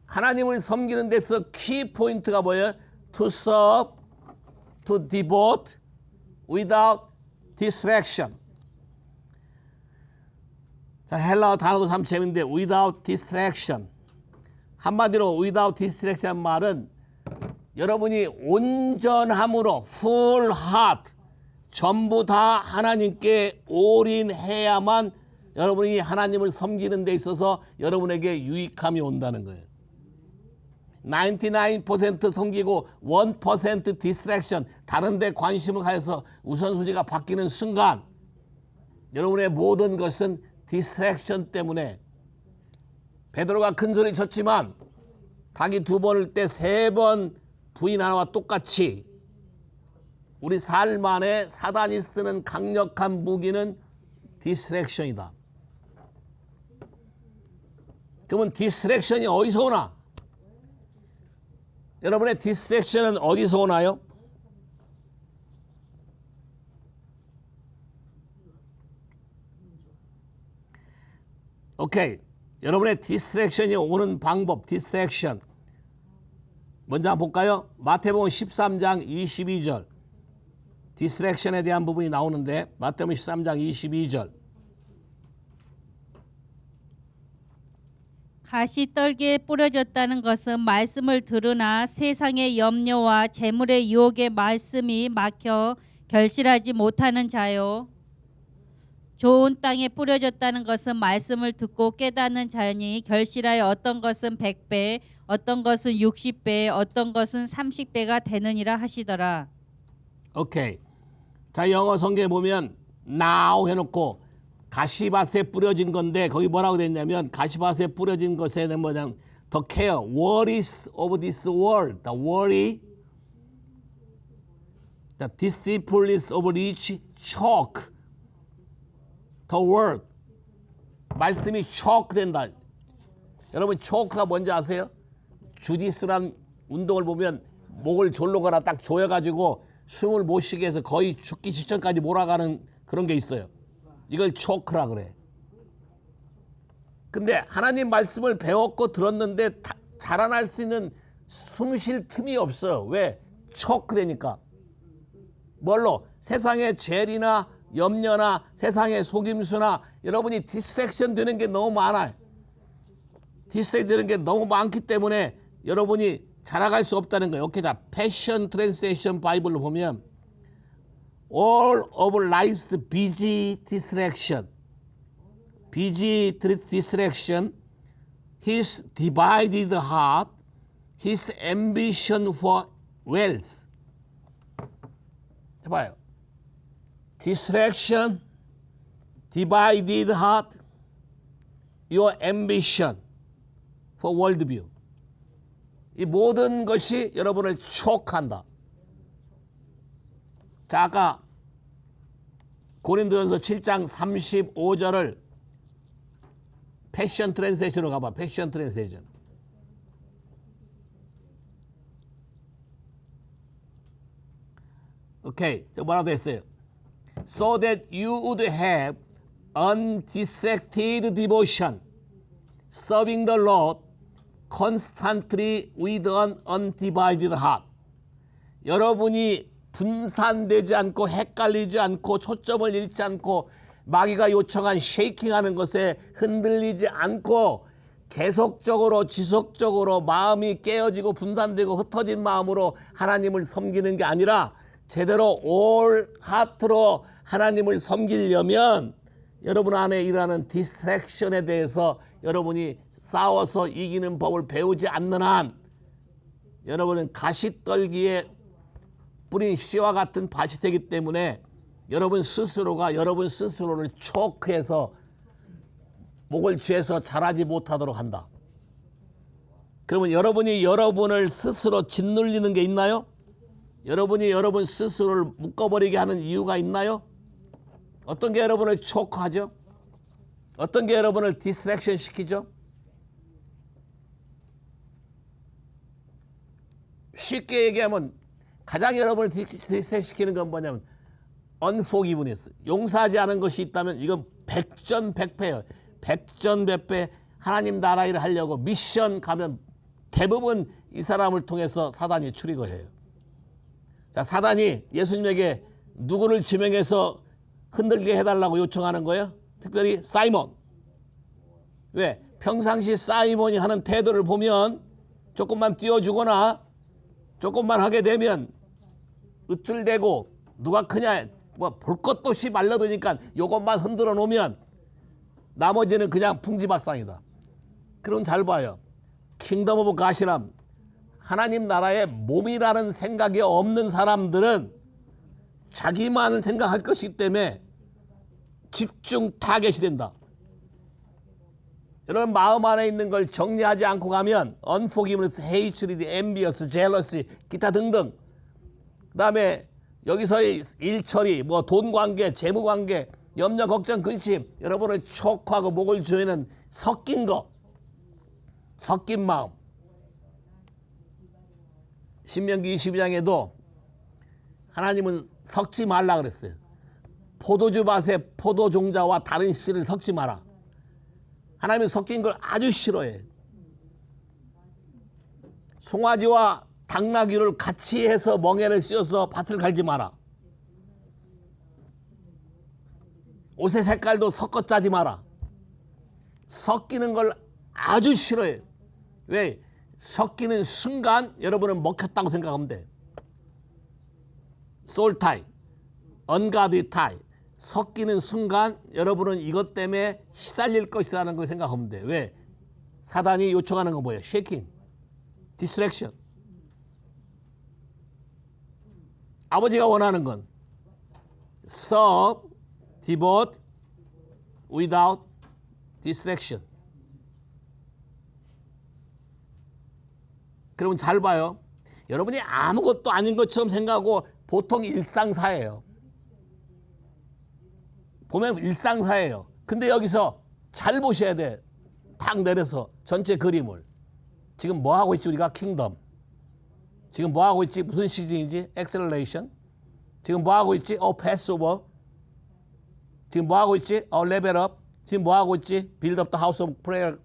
하나님을 섬기는 데서 키 포인트가 뭐예요? To serve, to devote, without distraction. 자, 헬라어 단어도 참 재밌는데 without distraction. 한마디로 without distraction 말은 여러분이 온전함으로 full heart 전부 다 하나님께 올인해야만 여러분이 하나님을 섬기는 데 있어서 여러분에게 유익함이 온다는 거예요. 99% 섬기고 1% distraction 다른 데 관심을 가해서 우선순위가 바뀌는 순간 여러분의 모든 것은 distraction 때문에 베드로가 큰 소리 쳤지만 닭이 2번을 때 3번 부인하나와 똑같이 우리 삶 안에 사단이 쓰는 강력한 무기는 디스트랙션이다. 그러면 디스트랙션이 어디서 오나? 여러분의 디스트랙션은 어디서 오나요? 오케이. 여러분의 디스트랙션이 오는 방법, 디스트랙션. 먼저 한번 볼까요? 마태복음 13장 22절. 디스트랙션에 대한 부분이 나오는데 마태복음 13장 22절.
가시떨기에 뿌려졌다는 것은 말씀을 들으나 세상의 염려와 재물의 유혹에 말씀이 막혀 결실하지 못하는 자요. 좋은 땅에 뿌려졌다는 것은 말씀을 듣고 깨닫는 자니 결실하여 어떤 것은 100배, 어떤 것은 60배, 어떤 것은 30배가 되느니라 하시더라. 오케이.
자, 영어 성경에 보면 now 해놓고 가시밭에 뿌려진 건데 거기 뭐라고 됐냐면 가시밭에 뿌려진 것에는 뭐냐면 the care, worries of this world, the worry, the deceitfulness of rich choke the word. 말씀이 choke 된다. 여러분 choke가 뭔지 아세요? 주짓수란 운동을 보면 목을 졸르거나 딱 조여가지고 숨을 못 쉬게 해서 거의 죽기 직전까지 몰아가는 그런 게 있어요. 이걸 choke라 그래. 근데 하나님 말씀을 배웠고 들었는데 자라날 수 있는 숨 쉴 틈이 없어요. 왜? choke 되니까. 뭘로? 세상의 젤이나 염려나 세상의 속임수나 여러분이 디스트랙션 되는 게 너무 많아요. 디스트랙션 되는 게 너무 많기 때문에 여러분이 자라갈 수 없다는 거예요. 오케이, 자, 패션 트랜스레이션 바이블로 보면 all of life's busy distraction, his divided heart, his ambition for wealth. 해봐요. Distraction, divided heart, your ambition for worldview. 이 모든 것이 여러분을 초크한다. 자, 아까 고린도전서 7장 35절을 패션 트랜스레이션으로 가봐. 패션 트랜스레이션. 오케이. 뭐라고 했어요? So that you would have undistracted devotion, serving the Lord constantly with an undivided heart. 여러분이 분산되지 않고 헷갈리지 않고 초점을 잃지 않고 마귀가 요청한 쉐이킹하는 것에 흔들리지 않고 계속적으로 지속적으로 마음이 깨어지고 분산되고 흩어진 마음으로 하나님을 섬기는 게 아니라 제대로 올 하트로 하나님을 섬기려면 여러분 안에 일어나는 디스트랙션에 대해서 여러분이 싸워서 이기는 법을 배우지 않는 한 여러분은 가시떨기에 뿌린 씨와 같은 밭이 되기 때문에 여러분 스스로가 여러분 스스로를 초크해서 목을 쥐어서 자라지 못하도록 한다. 그러면 여러분이 여러분을 스스로 짓눌리는 게 있나요? 여러분이 여러분 스스로를 묶어버리게 하는 이유가 있나요? 어떤 게 여러분을 초크하죠? 어떤 게 여러분을 디스트랙션 시키죠? 쉽게 얘기하면 가장 여러분을 디스트랙션 시키는 건 뭐냐면 unforgiveness. 용서하지 않은 것이 있다면 이건 백전백패예요. 백전백패 하나님 나라 일을 하려고 미션 가면 대부분 이 사람을 통해서 사단이 출입해요. 자, 사단이 예수님에게 누구를 지명해서 흔들게 해달라고 요청하는 거예요? 특별히 사이몬. 왜? 평상시 사이몬이 하는 태도를 보면 조금만 띄워주거나 조금만 하게 되면 으틀대고 누가 크냐 뭐 볼 것도 없이 말려드니까 요것만 흔들어 놓으면 나머지는 그냥 풍지박산이다. 그럼 잘 봐요. 킹덤 오브 가시람, 하나님 나라의 몸이라는 생각이 없는 사람들은 자기만 생각할 것이기 때문에 집중 타겟이 된다. 여러분 마음 안에 있는 걸 정리하지 않고 가면 unforgiveness, hatred, envious, jealousy, 기타 등등, 그 다음에 여기서의 일처리, 뭐 돈 관계, 재무 관계, 염려, 걱정, 근심, 여러분을 촉구하고 목을 조이는 섞인 거, 섞인 마음. 신명기 22장에도 하나님은 섞지 말라 그랬어요. 포도주 밭에 포도 종자와 다른 씨를 섞지 마라. 하나님은 섞인 걸 아주 싫어해. 송아지와 당나귀를 같이 해서 멍에를 씌워서 밭을 갈지 마라. 옷의 색깔도 섞어 짜지 마라. 섞이는 걸 아주 싫어해. 왜? 섞이는 순간 여러분은 먹혔다고 생각하면 돼. 소울 타이, 언가드 타이. 섞이는 순간 여러분은 이것 때문에 시달릴 것이라는 걸 생각하면 돼. 왜? 사단이 요청하는 건 뭐예요? 쉐이킹, 디스트랙션. 아버지가 원하는 건 serve, devote, without distraction. 그러면 잘 봐요. 여러분이 아무것도 아닌 것처럼 생각하고 보통 일상사예요. 보면 일상사예요. 근데 여기서 잘 보셔야 돼. 탁 내려서 전체 그림을. 지금 뭐 하고 있지 우리가? 킹덤. 지금 뭐 하고 있지? 무슨 시즌이지? 엑셀레이션. 지금 뭐 하고 있지? 패스오버. 지금 뭐 하고 있지? 레벨업. 지금 뭐 하고 있지? 빌드업 더 하우스 오브 프레이어.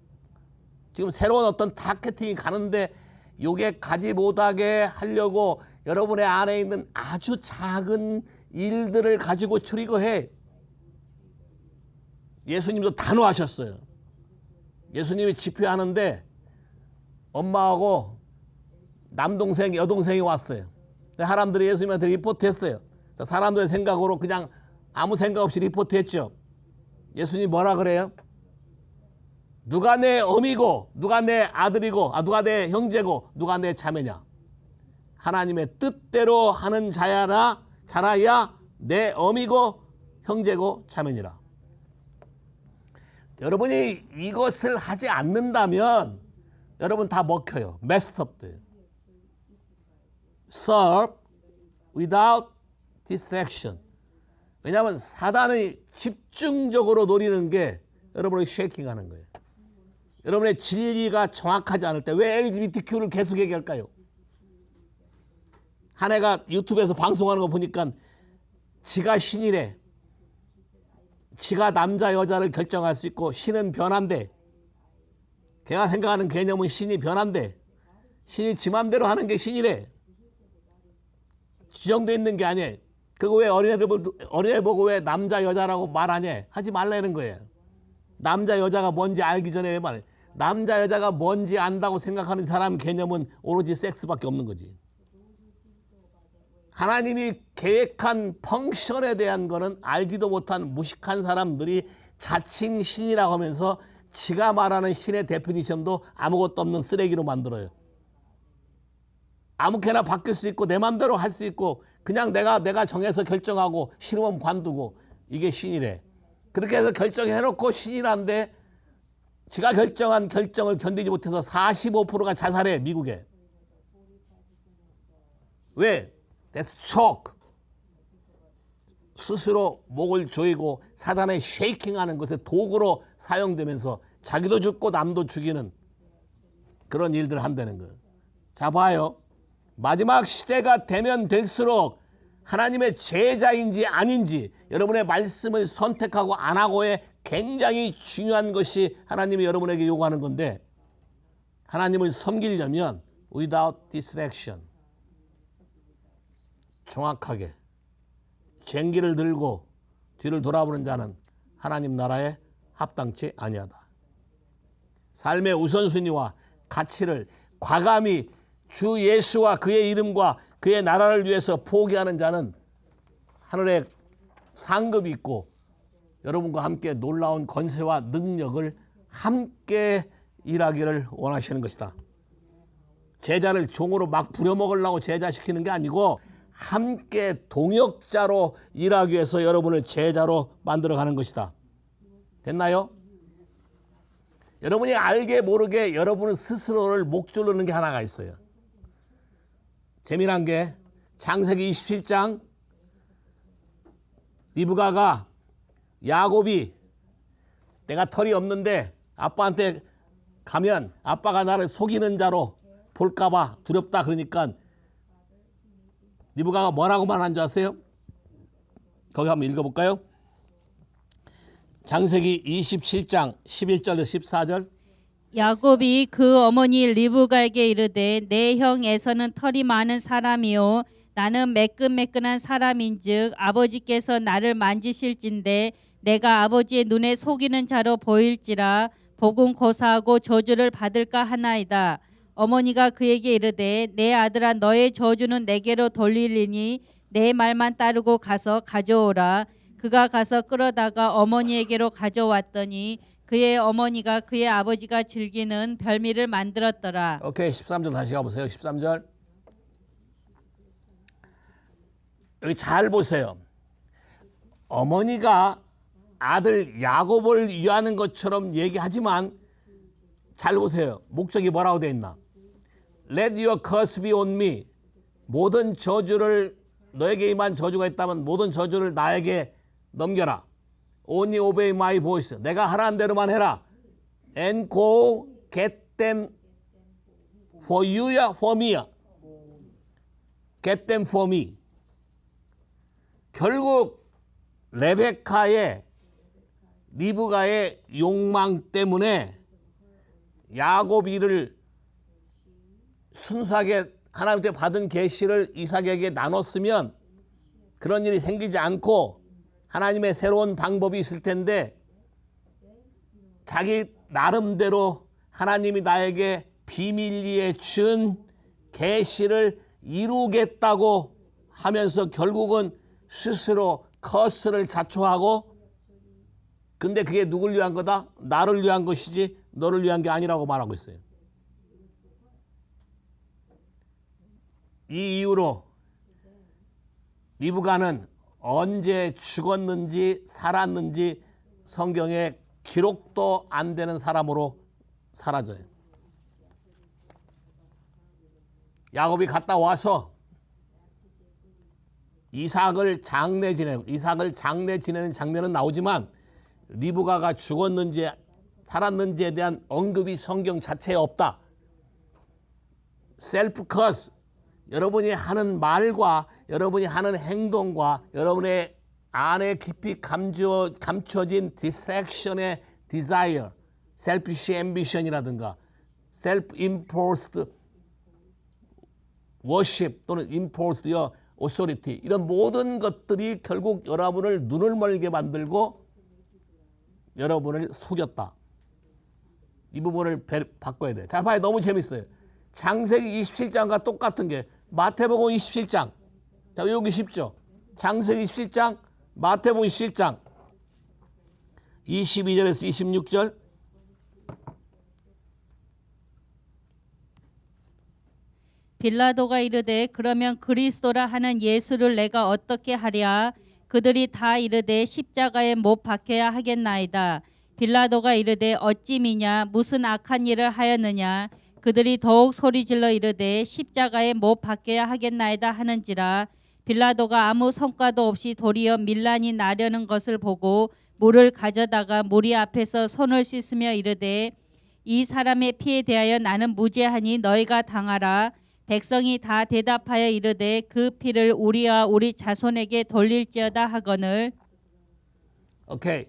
지금 새로운 어떤 타겟팅이 가는데 요게 가지 못하게 하려고 여러분의 안에 있는 아주 작은 일들을 가지고 트리거해. 예수님도 단호하셨어요. 예수님이 집회하는데 엄마하고 남동생, 여동생이 왔어요. 사람들이 예수님한테 리포트했어요. 사람들의 생각으로 그냥 아무 생각 없이 리포트했죠. 예수님이 뭐라 그래요? 누가 내 어미고, 누가 내 아들이고, 누가 내 형제고, 누가 내 자매냐? 하나님의 뜻대로 하는 자라야 내 어미고, 형제고, 자매니라. 여러분이 이것을 하지 않는다면 여러분 다 먹혀요. messed 돼요. serve without distraction. 왜냐하면 사단이 집중적으로 노리는 게 여러분을 쉐이킹하는 거예요. 여러분의 진리가 정확하지 않을 때 왜 LGBTQ를 계속 얘기할까요? 한 애가 유튜브에서 방송하는 거 보니까 지가 신이래. 지가 남자 여자를 결정할 수 있고 신은 변한대. 걔가 생각하는 개념은 신이 변한대. 신이 지 맘대로 하는 게 신이래. 지정돼 있는 게 아니에요. 그거 왜 어린애 보고 왜 남자 여자라고 말하냐? 하지 말라는 거예요. 남자 여자가 뭔지 알기 전에 왜 말해? 남자 여자가 뭔지 안다고 생각하는 사람 개념은 오로지 섹스밖에 없는 거지. 하나님이 계획한 펑션에 대한 거는 알지도 못한 무식한 사람들이 자칭 신이라고 하면서 지가 말하는 신의 데피니션도 아무것도 없는 쓰레기로 만들어요. 아무렇게나 바뀔 수 있고 내 맘대로 할 수 있고 그냥 내가 정해서 결정하고 싫으면 관두고 이게 신이래. 그렇게 해서 결정해놓고 신이란데 지가 결정한 결정을 견디지 못해서 45%가 자살해. 미국에. 왜? That's choke. 스스로 목을 조이고 사단의 쉐이킹하는 것에 도구로 사용되면서 자기도 죽고 남도 죽이는 그런 일들을 한다는 거예요. 자 봐요. 마지막 시대가 되면 될수록 하나님의 제자인지 아닌지 여러분의 말씀을 선택하고 안 하고의 굉장히 중요한 것이 하나님이 여러분에게 요구하는 건데 하나님을 섬기려면 without distraction 정확하게 쟁기를 들고 뒤를 돌아보는 자는 하나님 나라에 합당치 아니하다. 삶의 우선순위와 가치를 과감히 주 예수와 그의 이름과 그의 나라를 위해서 포기하는 자는 하늘에 상급이 있고 여러분과 함께 놀라운 권세와 능력을 함께 일하기를 원하시는 것이다. 제자를 종으로 막 부려먹으려고 제자시키는 게 아니고 함께 동역자로 일하기 위해서 여러분을 제자로 만들어가는 것이다. 됐나요? 여러분이 알게 모르게 여러분은 스스로를 목줄로 넣는 게 하나가 있어요. 재미난 게 창세기 27장 리브가가 야곱이 내가 털이 없는데 아빠한테 가면 아빠가 나를 속이는 자로 볼까봐 두렵다 그러니까 리브가가 뭐라고 말한 줄 아세요? 거기 한번 읽어볼까요? 창세기 27장 11절에서 14절.
야곱이 그 어머니 리브가에게 이르되 내 형 에서는 털이 많은 사람이요 나는 매끈매끈한 사람인즉 아버지께서 나를 만지실진데 내가 아버지의 눈에 속이는 자로 보일지라 복은 고사하고 저주를 받을까 하나이다. 어머니가 그에게 이르되 내 아들아 너의 저주는 내게로 돌리리니 내 말만 따르고 가서 가져오라. 그가 가서 끌어다가 어머니에게로 가져왔더니 그의 어머니가 그의 아버지가 즐기는 별미를 만들었더라.
오케이, 13절 다시 가보세요. 13절. 여기 잘 보세요. 어머니가 아들 야곱을 위하는 것처럼 얘기하지만 잘 보세요. 목적이 뭐라고 되어 있나? Let your curse be on me. 모든 저주를 너에게 임한 저주가 있다면 모든 저주를 나에게 넘겨라. Only obey my voice. 내가 하라는 대로만 해라. And go get them for you야, for me야. Get them for me. 결국 레베카의 리브가의 욕망 때문에 야곱이 이를 순수하게 하나님께 받은 계시를 이삭에게 나눴으면 그런 일이 생기지 않고 하나님의 새로운 방법이 있을 텐데 자기 나름대로 하나님이 나에게 비밀리에 준 계시를 이루겠다고 하면서 결국은 스스로 커스를 자초하고 근데 그게 누굴 위한 거다? 나를 위한 것이지 너를 위한 게 아니라고 말하고 있어요. 이 이후로 리브가는 언제 죽었는지 살았는지 성경에 기록도 안 되는 사람으로 사라져요. 야곱이 갔다 와서 이삭을 장례 지내는 장면은 나오지만 리브가가 죽었는지 살았는지에 대한 언급이 성경 자체에 없다. 셀프 커스, 여러분이 하는 말과 여러분이 하는 행동과 여러분의 안에 깊이 감춰진 디스트랙션의 desire, selfish ambition이라든가 self-imposed worship 또는 imposed authority 이런 모든 것들이 결국 여러분을 눈을 멀게 만들고 여러분을 속였다. 이 부분을 바꿔야 돼. 자, 봐요. 너무 재밌어요. 창세기 27장과 똑같은 게 마태복음 27장. 자, 외우기 쉽죠? 창세기 27장, 마태복음 27장 22절에서 26절.
빌라도가 이르되 그러면 그리스도라 하는 예수를 내가 어떻게 하랴? 그들이 다 이르되 십자가에 못 박혀야 하겠나이다. 빌라도가 이르되 어찌 미냐? 무슨 악한 일을 하였느냐? 그들이 더욱 소리질러 이르되 십자가에 못 박혀야 하겠나이다 하는지라. 빌라도가 아무 성과도 없이 도리어 밀란이 나려는 것을 보고 물을 가져다가 무리 앞에서 손을 씻으며 이르되 이 사람의 피에 대하여 나는 무죄하니 너희가 당하라. 백성이 다 대답하여 이르되 그 피를 우리와 우리 자손에게 돌릴지어다 하거늘.
오케이.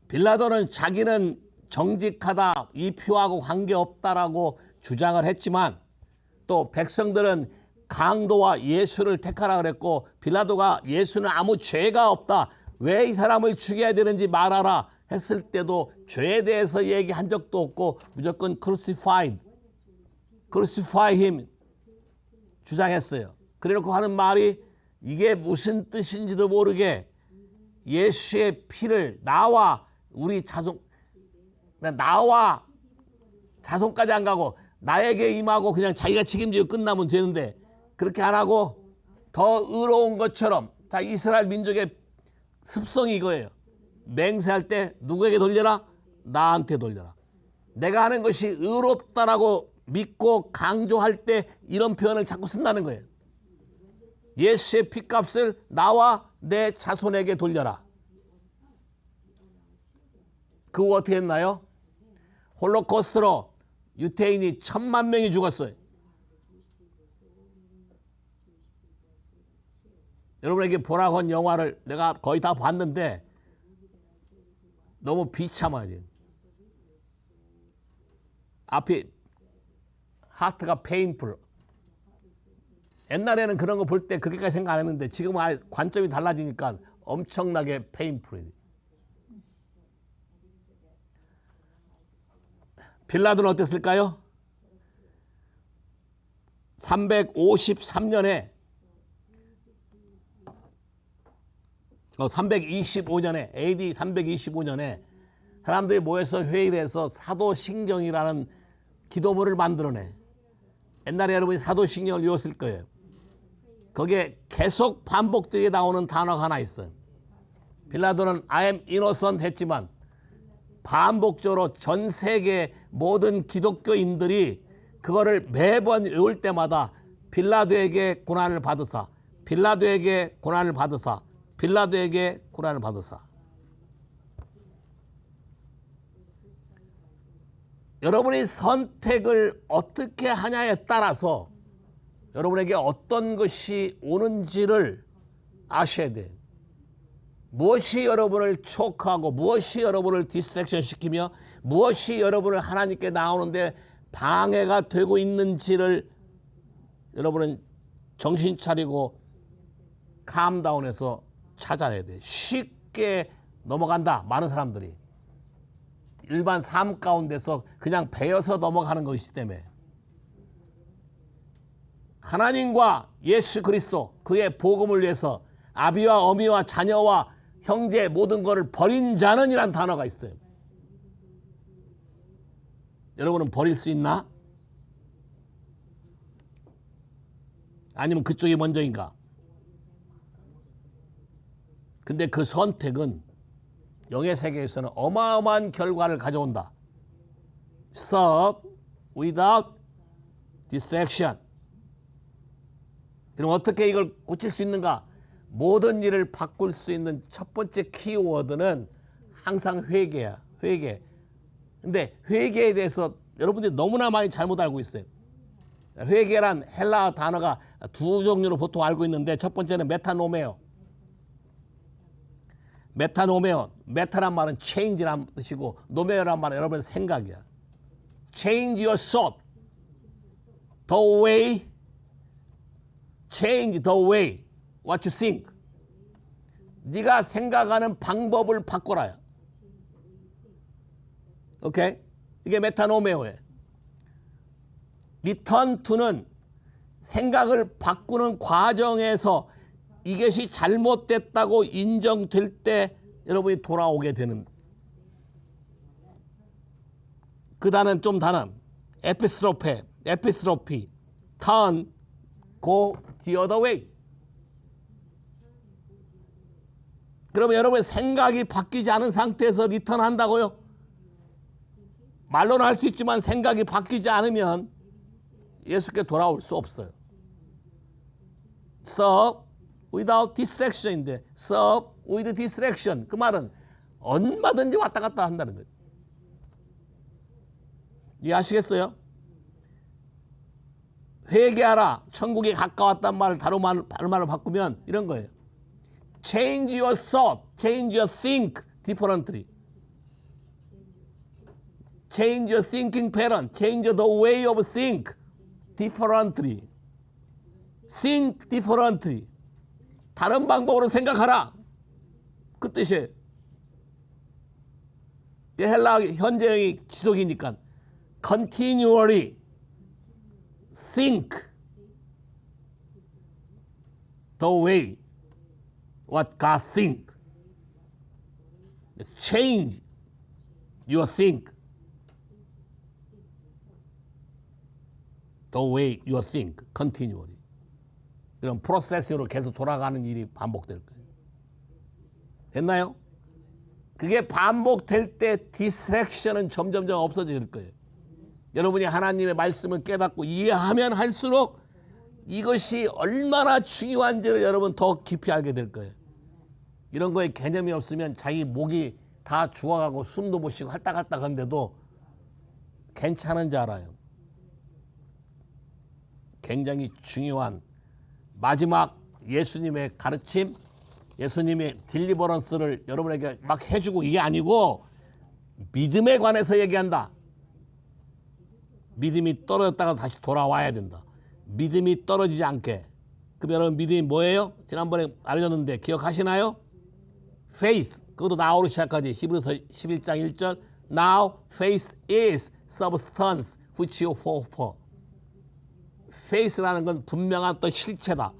빌라도는 자기는 정직하다, 이 피하고 관계없다라고 주장을 했지만 또 백성들은 강도와 예수를 택하라 그랬고 빌라도가 예수는 아무 죄가 없다. 왜 이 사람을 죽여야 되는지 말하라 했을 때도 죄에 대해서 얘기한 적도 없고 무조건 crucify him 주장했어요. 그래놓고 하는 말이 이게 무슨 뜻인지도 모르게 예수의 피를 나와 우리 나와 자손까지 안 가고 나에게 임하고 그냥 자기가 책임지고 끝나면 되는데 그렇게 안 하고 더 의로운 것처럼 자 이스라엘 민족의 습성이 이거예요. 맹세할 때 누구에게 돌려라? 나한테 돌려라. 내가 하는 것이 의롭다라고 믿고 강조할 때 이런 표현을 자꾸 쓴다는 거예요. 예수의 피값을 나와 내 자손에게 돌려라. 그 후 어떻게 했나요? 홀로코스트로 유태인이 1,000만 명이 죽었어요. 여러분에게 보라고 한 영화를 내가 거의 다 봤는데 너무 비참하지. 앞이 하트가 페인풀. 옛날에는 그런 거 볼 때 그렇게까지 생각 안 했는데 지금은 아예 관점이 달라지니까 엄청나게 페인풀이지. 빌라도는 어땠을까요? 325년에 325년에 AD 325년에 사람들이 모여서 회의를 해서 사도신경이라는 기도문을 만들어내. 옛날에 여러분이 사도신경을 외웠을 거예요. 거기에 계속 반복되게 나오는 단어가 하나 있어요. 빌라도는 I am innocent 했지만 반복적으로 전 세계 모든 기독교인들이 그거를 매번 외울 때마다 빌라도에게 고난을 받으사, 빌라도에게 고난을 받으사, 빌라도에게 고난을 받으사. 여러분이 선택을 어떻게 하냐에 따라서 여러분에게 어떤 것이 오는지를 아셔야 돼요. 무엇이 여러분을 초크하고 무엇이 여러분을 디스트랙션 시키며 무엇이 여러분을 하나님께 나오는데 방해가 되고 있는지를 여러분은 정신 차리고 캄다운해서 찾아내야 돼요. 쉽게 넘어간다. 많은 사람들이. 일반 삶 가운데서 그냥 배어서 넘어가는 것이기 때문에 하나님과 예수 그리스도 그의 복음을 위해서 아비와 어미와 자녀와 형제 모든 것을 버린 자는 이란 단어가 있어요. 여러분은 버릴 수 있나? 아니면 그쪽이 먼저인가? 근데 그 선택은 영의 세계에서는 어마어마한 결과를 가져온다. Serve without distraction. 그럼 어떻게 이걸 고칠 수 있는가? 모든 일을 바꿀 수 있는 첫 번째 키워드는 항상 회개야. 회개. 근데 회개에 대해서 여러분들이 너무나 많이 잘못 알고 있어요. 회개란 헬라어 단어가 두 종류로 보통 알고 있는데 첫 번째는 메타노메오. 메타노메오. 메타란 말은 change란 뜻이고 노메오란 말은 여러분의 생각이야. Change your thought. The way. Change the way. What you think. 네가 생각하는 방법을 바꿔라요. 오케이? 이게 메타노메오예요. 리턴 투는 생각을 바꾸는 과정에서 이것이 잘못됐다고 인정될 때 여러분이 돌아오게 되는 그 단어는 좀 다른 에피스트로피 turn, go the other way. 그러면 여러분의 생각이 바뀌지 않은 상태에서 리턴 한다고요? 말로는 할 수 있지만 생각이 바뀌지 않으면 예수께 돌아올 수 없어요. Serve without distraction인데 serve with distraction. 그 말은 얼마든지 왔다 갔다 한다는 거예요. 이해하시겠어요? 회개하라. 천국이 가까웠단 말을 다른 말로 바꾸면 이런 거예요. Change your thought. Change your think differently. Change your thinking pattern. Change the way of think differently. think differently. 다른 방법으로 생각하라. 그 뜻이에요. 이 헬라 현재형이 지속이니까 continually think the way what God think. Change your think the way you think continually. 이런 프로세스로 계속 돌아가는 일이 반복될 거예요. 됐나요? 그게 반복될 때 디스트랙션은 점점점 없어질 거예요. 여러분이 하나님의 말씀을 깨닫고 이해하면 할수록 이것이 얼마나 중요한지를 여러분 더 깊이 알게 될 거예요. 이런 거에 개념이 없으면 자기 목이 다 죽어가고 숨도 못 쉬고 할딱할딱 하는데도 괜찮은 줄 알아요. 굉장히 중요한 마지막 예수님의 가르침, 예수님의 딜리버런스를 여러분에게 막 해주고 이게 아니고 믿음에 관해서 얘기한다. 믿음이 떨어졌다가 다시 돌아와야 된다. 믿음이 떨어지지 않게. 그럼 여러분 믿음이 뭐예요? 지난번에 알려줬는데 기억하시나요? Faith. 그것도 now로 시작하지. 히브리서 11장 1절. Now faith is substance which you hope for. faith라는 건 분명한 또 실체다.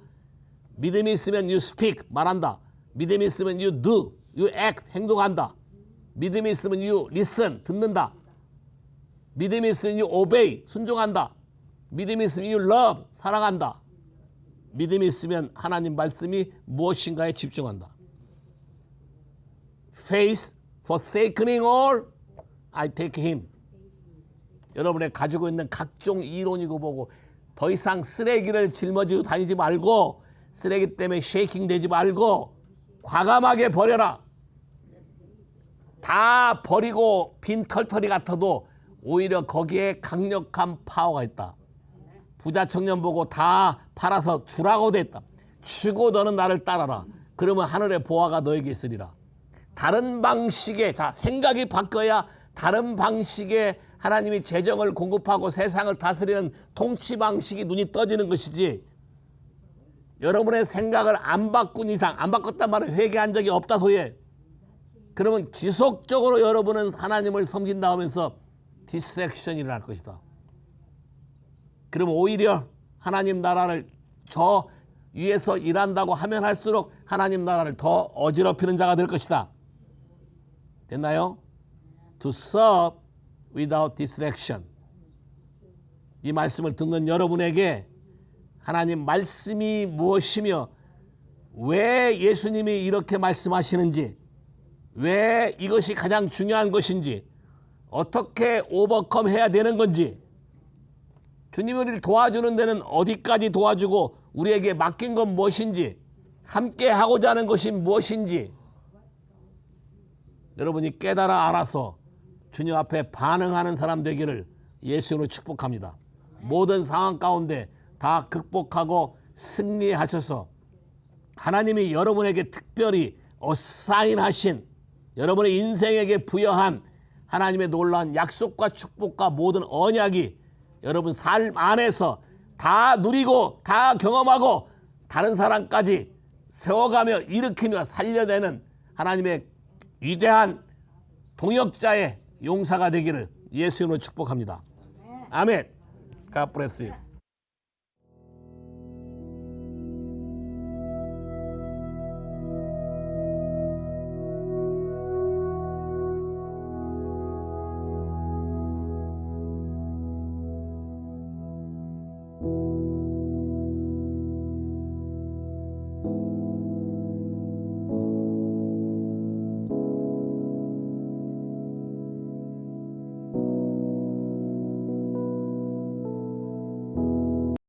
믿음이 있으면 you speak, 말한다. 믿음이 있으면 you do, you act, 행동한다. 믿음이 있으면 you listen, 듣는다. 믿음이 있으면 you obey, 순종한다. 믿음이 있으면 you love, 사랑한다. 믿음이 있으면 하나님 말씀이 무엇인가에 집중한다. Faith, forsaking all, I take him. 여러분의 가지고 있는 각종 이론이고 뭐고 더 이상 쓰레기를 짊어지고 다니지 말고 쓰레기 때문에 쉐이킹 되지 말고 과감하게 버려라. 다 버리고 빈 털터리 같아도 오히려 거기에 강력한 파워가 있다. 부자 청년 보고 다 팔아서 주라고 됐다. 주고 너는 나를 따라라. 그러면 하늘의 보화가 너에게 있으리라. 다른 방식의 생각이 바뀌어야 다른 방식의 하나님이 재정을 공급하고 세상을 다스리는 통치 방식이 눈이 떠지는 것이지, 여러분의 생각을 안 바꾼 이상, 안 바꿨단 말은 회개한 적이 없다 소리에, 그러면 지속적으로 여러분은 하나님을 섬긴다 하면서 디스트랙션이 일어날 것이다. 그러면 오히려 하나님 나라를 저 위에서 일한다고 하면 할수록 하나님 나라를 더 어지럽히는 자가 될 것이다. 됐나요? To serve without distraction. 이 말씀을 듣는 여러분에게 하나님 말씀이 무엇이며 왜 예수님이 이렇게 말씀하시는지, 왜 이것이 가장 중요한 것인지, 어떻게 오버컴 해야 되는 건지, 주님이 우리를 도와주는 데는 어디까지 도와주고 우리에게 맡긴 건 무엇인지, 함께 하고자 하는 것이 무엇인지 여러분이 깨달아 알아서 주님 앞에 반응하는 사람 되기를 예수님으로 축복합니다. 모든 상황 가운데 다 극복하고 승리하셔서 하나님이 여러분에게 특별히 어사인하신, 여러분의 인생에게 부여한 하나님의 놀라운 약속과 축복과 모든 언약이 여러분 삶 안에서 다 누리고 다 경험하고 다른 사람까지 세워가며 일으키며 살려내는 하나님의 위대한 동역자의 용사가 되기를 예수님으로 축복합니다. 아멘. God bless you.